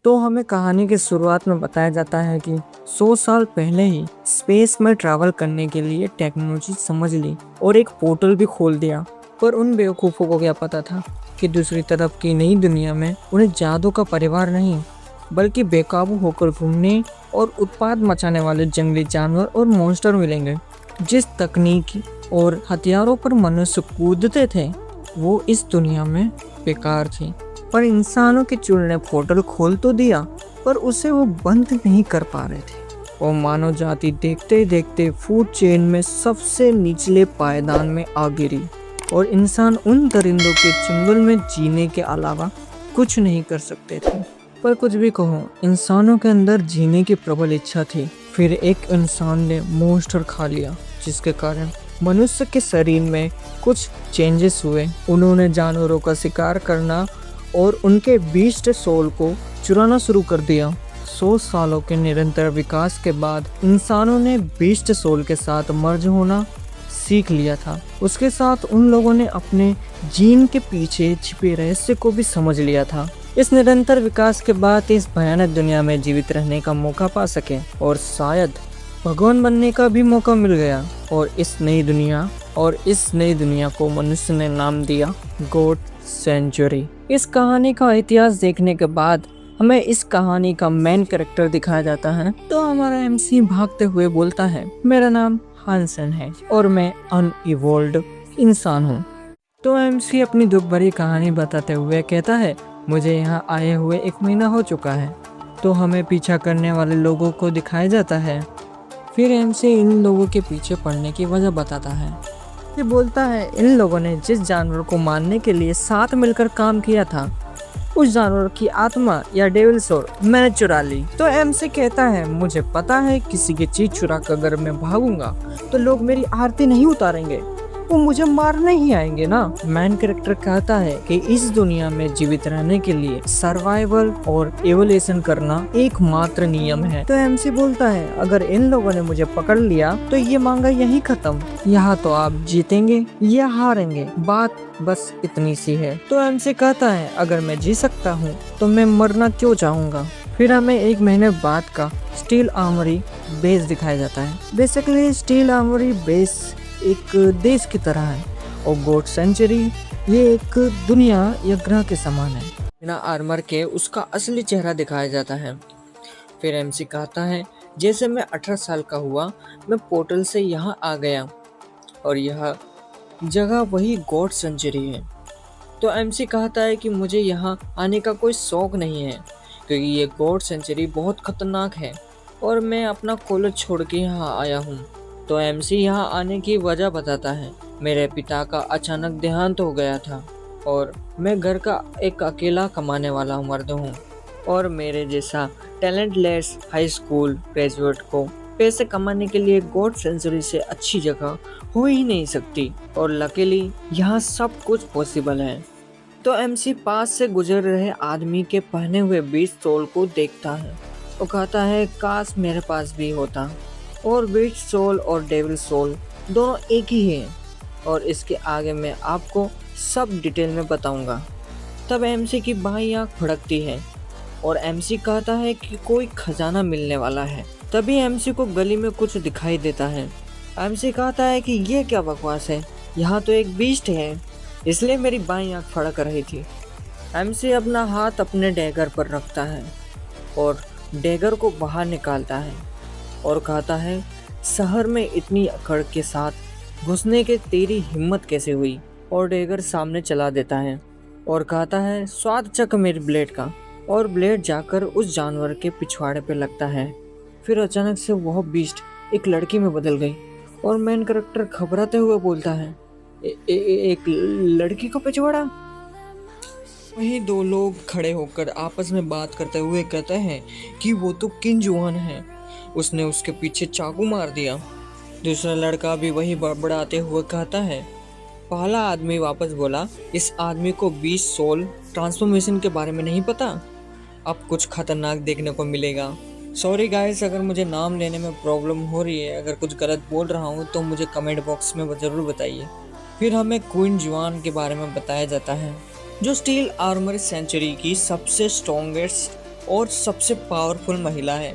तो हमें कहानी की शुरुआत में बताया जाता है कि 100 साल पहले ही स्पेस में ट्रैवल करने के लिए टेक्नोलॉजी समझ ली और एक पोर्टल भी खोल दिया। पर उन बेवकूफ़ों को क्या पता था कि दूसरी तरफ की नई दुनिया में उन्हें जादू का परिवार नहीं बल्कि बेकाबू होकर घूमने और उत्पात मचाने वाले जंगली जानवर और मॉन्स्टर मिलेंगे। जिस तकनीक और हथियारों पर मनुष्य कूदते थे वो इस दुनिया में बेकार थी। पर इंसानों के चुल ने पोर्टल खोल तो दिया पर उसे वो बंद नहीं कर पा रहे थे। वो मानव जाति देखते देखते फूड चेन में सबसे निचले पायदान में आ गिरी और इंसान उन दरिंदों के चंगुल में जीने के अलावा कुछ नहीं कर सकते थे। पर कुछ भी कहो, इंसानों के अंदर जीने की प्रबल इच्छा थी। फिर एक इंसान ने मॉन्स्टर खा लिया जिसके कारण मनुष्य के शरीर में कुछ चेंजेस हुए। उन्होंने जानवरों का शिकार करना और उनके बीस्ट सोल को चुराना शुरू कर दिया। 100 सालों के निरंतर विकास के बाद इंसानों ने बीस्ट सोल के साथ मर्ज होना सीख लिया था। उसके साथ उन लोगों ने अपने जीन के पीछे छिपे रहस्य को भी समझ लिया था। इस निरंतर विकास के बाद इस भयानक दुनिया में जीवित रहने का मौका पा सके और शायद भगवान बनने का भी मौका मिल गया। और इस नई दुनिया को मनुष्य ने नाम दिया गॉड सेंचुरी। इस कहानी का इतिहास देखने के बाद हमें इस कहानी का मेन कैरेक्टर दिखाया जाता है। तो हमारा एमसी भागते हुए बोलता है, मेरा नाम हानसन है और मैं अनइवॉल्व्ड इंसान हूँ। तो एमसी अपनी दुख भरी कहानी बताते हुए कहता है, मुझे यहाँ आए हुए 1 महीना हो चुका है। तो हमें पीछा करने वाले लोगों को दिखाया जाता है। फिर एमसी इन लोगों के पीछे पड़ने की वजह बताता है। ये बोलता है, इन लोगों ने जिस जानवर को मारने के लिए साथ मिलकर काम किया था उस जानवर की आत्मा या डेविल सोल मैंने चुरा ली। तो एमसी कहता है, मुझे पता है किसी की चीज चुरा कर अगर मैं भागूंगा तो लोग मेरी आरती नहीं उतारेंगे, वो मुझे मारने ही आएंगे ना। मैन कैरेक्टर कहता है कि इस दुनिया में जीवित रहने के लिए सर्वाइवल और एवोल्यूशन करना एकमात्र नियम है। तो एमसी बोलता है, अगर इन लोगों ने मुझे पकड़ लिया तो ये मांगा यही खत्म। यहाँ तो आप जीतेंगे या हारेंगे, बात बस इतनी सी है। तो एमसी कहता है, अगर मैं जी सकता हूँ तो मैं मरना क्यों चाहूँगा। फिर हमें 1 महीने बाद का स्टील आर्मरी बेस दिखाया जाता है। बेसिकली स्टील आर्मरी बेस एक देश की तरह है और गॉड सेंचुरी ये एक दुनिया या ग्रह के समान है। बिना आर्मर के उसका असली चेहरा दिखाया जाता है। फिर एमसी कहता है, जैसे मैं 18 साल का हुआ मैं पोर्टल से यहाँ आ गया और यह जगह वही गॉड सेंचुरी है। तो एमसी कहता है कि मुझे यहाँ आने का कोई शौक नहीं है क्योंकि ये गॉड सेंचुरी बहुत खतरनाक है और मैं अपना कॉलेज छोड़ के यहाँ आया हूँ। तो एमसी यहाँ आने की वजह बताता है, मेरे पिता का अचानक देहांत हो गया था और मैं घर का एक अकेला कमाने वाला मर्द हूँ और मेरे जैसा टैलेंटलेस हाई स्कूल ग्रेजुएट को पैसे कमाने के लिए गॉड सेंचुरी से अच्छी जगह हो ही नहीं सकती और लकीली यहाँ सब कुछ पॉसिबल है। तो एमसी पास से गुजर रहे आदमी के पहने हुए बीस्ट सोल को देखता है और कहता है, काश मेरे पास भी होता। और बीस्ट सोल और डेविल सोल दोनों एक ही हैं और इसके आगे मैं आपको सब डिटेल में बताऊंगा। तब एमसी की बाईं आंख फड़कती है और एमसी कहता है कि कोई खजाना मिलने वाला है। तभी एमसी को गली में कुछ दिखाई देता है। एमसी कहता है कि ये क्या बकवास है, यहाँ तो एक बीस्ट है, इसलिए मेरी बाईं आंख फड़क रही थी। एमसी अपना हाथ अपने डैगर पर रखता है और डैगर को बाहर निकालता है और कहता है, शहर में इतनी अकड़ के साथ घुसने के तेरी हिम्मत कैसे हुई। और डैगर सामने चला देता है और कहता है, स्वाद चख मेरे ब्लेड का। और ब्लेड जाकर उस जानवर के पिछवाड़े पे लगता है। फिर अचानक से वह बीस्ट एक लड़की में बदल गई और मेन कैरेक्टर घबराते हुए बोलता है, एक लड़की का पिछवाड़ा। वहीं 2 लोग खड़े होकर आपस में बात करते हुए कहते हैं कि वो तो किन जुआन है, उसने उसके पीछे चाकू मार दिया। दूसरा लड़का भी वही बड़बड़ाते हुए कहता है। पहला आदमी वापस बोला, इस आदमी को 20 सोल ट्रांसफॉर्मेशन के बारे में नहीं पता, अब कुछ खतरनाक देखने को मिलेगा। सॉरी गाइस, अगर मुझे नाम लेने में प्रॉब्लम हो रही है, अगर कुछ गलत बोल रहा हूँ तो मुझे कमेंट बॉक्स में ज़रूर बताइए। फिर हमें क्वीन जुआन के बारे में बताया जाता है जो स्टील आर्मर सेंचुरी की सबसे स्ट्रॉन्गेस्ट और सबसे पावरफुल महिला है।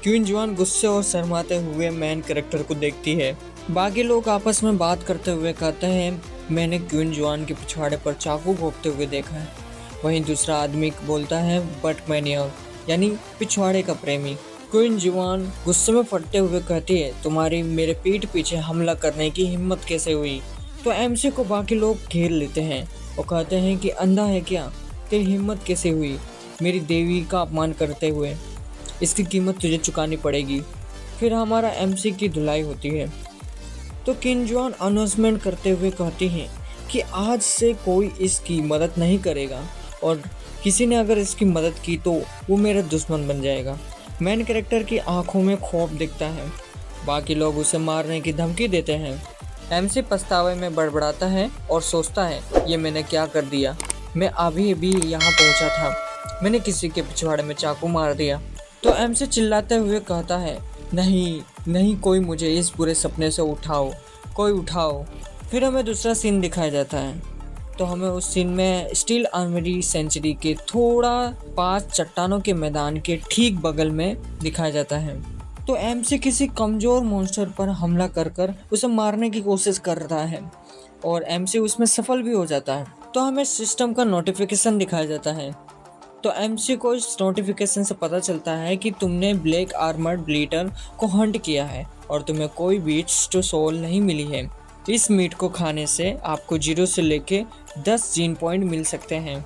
क्वीन जुआन गुस्से और शर्माते हुए मेन कैरेक्टर को देखती है। बाकी लोग आपस में बात करते हुए कहते हैं, मैंने क्वीन जुआन के पिछवाड़े पर चाकू घोंपते हुए देखा है। वहीं दूसरा आदमी बोलता है, बट मैनियक यानी पिछवाड़े का प्रेमी। क्वीन जुआन गुस्से में फटते हुए कहती है, तुम्हारी मेरे पीठ पीछे हमला करने की हिम्मत कैसे हुई। तो एमसी को बाकी लोग घेर लेते हैं और कहते हैं कि अंधा है क्या, तेरी हिम्मत कैसे हुई मेरी देवी का अपमान करते हुए, इसकी कीमत तुझे चुकानी पड़ेगी। फिर हमारा एमसी की धुलाई होती है। तो क्वीन जुआन अनाउंसमेंट करते हुए कहती हैं कि आज से कोई इसकी मदद नहीं करेगा और किसी ने अगर इसकी मदद की तो वो मेरा दुश्मन बन जाएगा। मेन कैरेक्टर की आंखों में खौफ दिखता है। बाकी लोग उसे मारने की धमकी देते हैं। एमसी पछतावे में बड़बड़ाता है और सोचता है, ये मैंने क्या कर दिया, मैं अभी भी यहाँ पहुँचा था, मैंने किसी के पिछवाड़े में चाकू मार दिया। तो एमसी चिल्लाते हुए कहता है, नहीं नहीं, कोई मुझे इस बुरे सपने से उठाओ, कोई उठाओ। फिर हमें दूसरा सीन दिखाया जाता है। तो हमें उस सीन में स्टील आर्मरी सेंचुरी के थोड़ा पास चट्टानों के मैदान के ठीक बगल में दिखाया जाता है। तो एमसी किसी कमज़ोर मॉन्स्टर पर हमला कर उसे मारने की कोशिश कर रहा है और एमसी उसमें सफल भी हो जाता है। तो हमें सिस्टम का नोटिफिकेशन दिखाया जाता है। तो एमसी को इस नोटिफिकेशन से पता चलता है कि तुमने ब्लैक आर्मर्ड ब्लीटर को हंट किया है और तुम्हें कोई बीट्स टू सोल नहीं मिली है। इस मीट को खाने से आपको 0 से लेके 10 जीन पॉइंट मिल सकते हैं।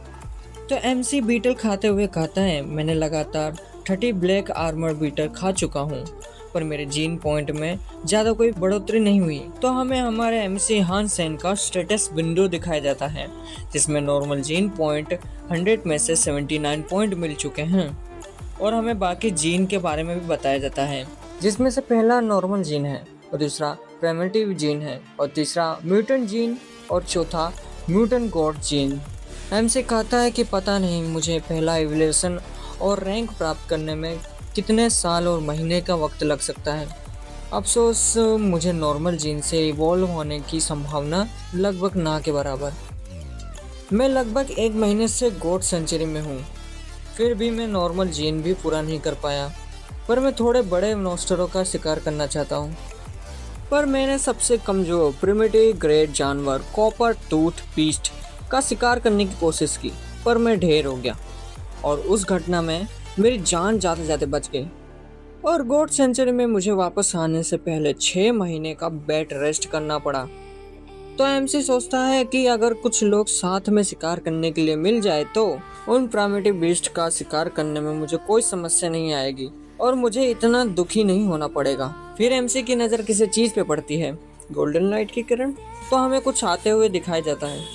तो एमसी बीटल खाते हुए कहता है, मैंने लगातार 30 ब्लैक आर्मर बीटल खा चुका हूँ पर मेरे जीन पॉइंट में ज़्यादा कोई बढ़ोतरी नहीं हुई। तो हमें हमारे एमसी हानसेन का स्टेटस विंडो दिखाया जाता है जिसमें नॉर्मल जीन पॉइंट 100 में से 79 पॉइंट मिल चुके हैं और हमें बाकी जीन के बारे में भी बताया जाता है, जिसमें से पहला नॉर्मल जीन है और दूसरा प्रिमिटिव जीन है और तीसरा म्यूटेंट जीन और चौथा म्यूटेंट गॉड जीन। एमसी कहता है कि पता नहीं मुझे पहला एवोल्यूशन और रैंक प्राप्त करने में कितने साल और महीने का वक्त लग सकता है। अफसोस मुझे नॉर्मल जीन से इवॉल्व होने की संभावना लगभग ना के बराबर। मैं लगभग 1 महीने से गॉड सेंचुरी में हूँ, फिर भी मैं नॉर्मल जीन भी पूरा नहीं कर पाया। पर मैं थोड़े बड़े मॉन्स्टरों का शिकार करना चाहता हूँ। पर मैंने सबसे कमज़ोर प्रिमिटिव ग्रेट जानवर कॉपर टूथ बीस्ट का शिकार करने की कोशिश की पर मैं ढेर हो गया और उस घटना में मेरी जान जाते जाते बच गई और गॉड सेंचुरी में मुझे वापस आने से पहले 6 महीने का बेड रेस्ट करना पड़ा। तो एमसी सोचता है कि अगर कुछ लोग साथ में शिकार करने के लिए मिल जाए तो उन प्राइमेटिव बीस्ट का शिकार करने में मुझे कोई समस्या नहीं आएगी और मुझे इतना दुखी नहीं होना पड़ेगा। फिर एमसी की नज़र किसी चीज़ पे पड़ती है, गोल्डन लाइट की किरण। तो हमें कुछ आते हुए दिखाया जाता है।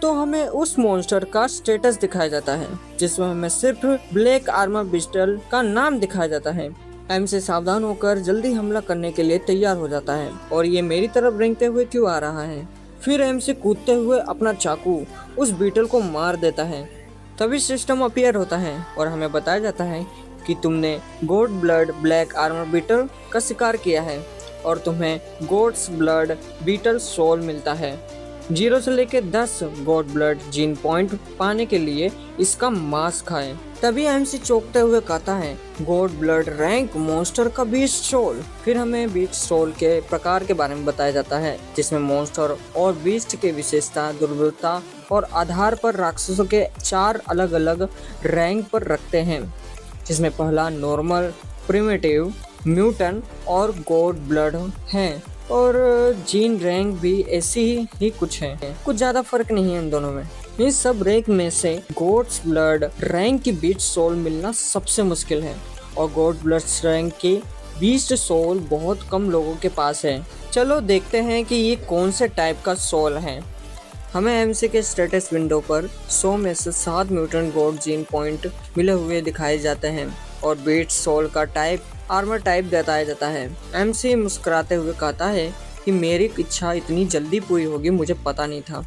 तो हमें उस मॉन्स्टर का स्टेटस दिखाया जाता है जिसमें हमें सिर्फ ब्लैक आर्मर बिस्टल का नाम दिखाया जाता है। एमसी सावधान होकर जल्दी हमला करने के लिए तैयार हो जाता है और ये मेरी तरफ रेंगते हुए क्यों आ रहा है। फिर एमसी कूदते हुए अपना चाकू उस बीटल को मार देता है। तभी सिस्टम अपीयर होता है और हमें बताया जाता है कि तुमने god blood black armour beetle का शिकार किया है और तुम्हें गॉड्स ब्लड बीटल सोल मिलता है। 0 से लेकर 10 गॉड ब्लड जीन पॉइंट पाने के लिए इसका मांस खाएं। तभी एमसी चौंकते हुए कहता है, गॉड ब्लड रैंक मॉन्स्टर का बीस्ट सोल। फिर हमें बीस्ट सोल के प्रकार के बारे में बताया जाता है जिसमें मॉन्स्टर और बीस्ट के विशेषता, दुर्बलता और आधार पर राक्षसों के 4 अलग अलग रैंक पर रखते हैं, जिसमें पहला नॉर्मल, प्रिमिटिव, म्यूटेंट और गॉड ब्लड हैं और जीन रैंक भी ऐसी ही कुछ है, कुछ ज़्यादा फर्क नहीं है इन दोनों में। इस सब रैंक में से गॉड्स ब्लड रैंक की बीस्ट सोल मिलना सबसे मुश्किल है और गॉड ब्लड रैंक की बीस्ट सोल बहुत कम लोगों के पास है। चलो देखते हैं कि ये कौन से टाइप का सोल है। हमें एमसी के स्टेटस विंडो पर 100 में से 7 म्यूटेंट गॉड जीन पॉइंट मिले हुए दिखाए जाते हैं और बीस्ट सोल का टाइप आर्मर टाइप बताया जाता है। एमसी मुस्कुराते हुए कहता है कि मेरी इच्छा इतनी जल्दी पूरी होगी मुझे पता नहीं था।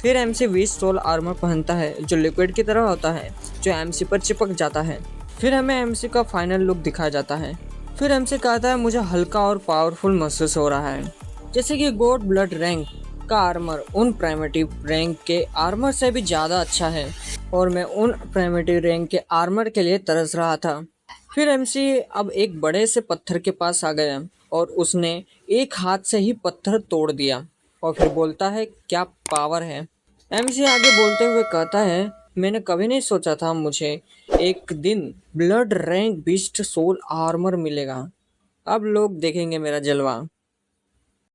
फिर एमसी बीस्ट सोल आर्मर पहनता है जो लिक्विड की तरह होता है जो एमसी पर चिपक जाता है। फिर हमें एमसी का फाइनल लुक दिखाया जाता है। फिर एमसी कहता है मुझे हल्का और पावरफुल महसूस हो रहा है, जैसे कि गॉड ब्लड रैंक का आर्मर उन प्राइमेटिव रैंक के आर्मर से भी ज़्यादा अच्छा है और मैं उन प्राइमेटिव रैंक के आर्मर के लिए तरस रहा था। फिर एमसी अब एक बड़े से पत्थर के पास आ गया और उसने एक हाथ से ही पत्थर तोड़ दिया और फिर बोलता है क्या पावर है। एमसी आगे बोलते हुए कहता है मैंने कभी नहीं सोचा था मुझे एक दिन blood rank beast soul armour मिलेगा। अब लोग देखेंगे मेरा जलवा।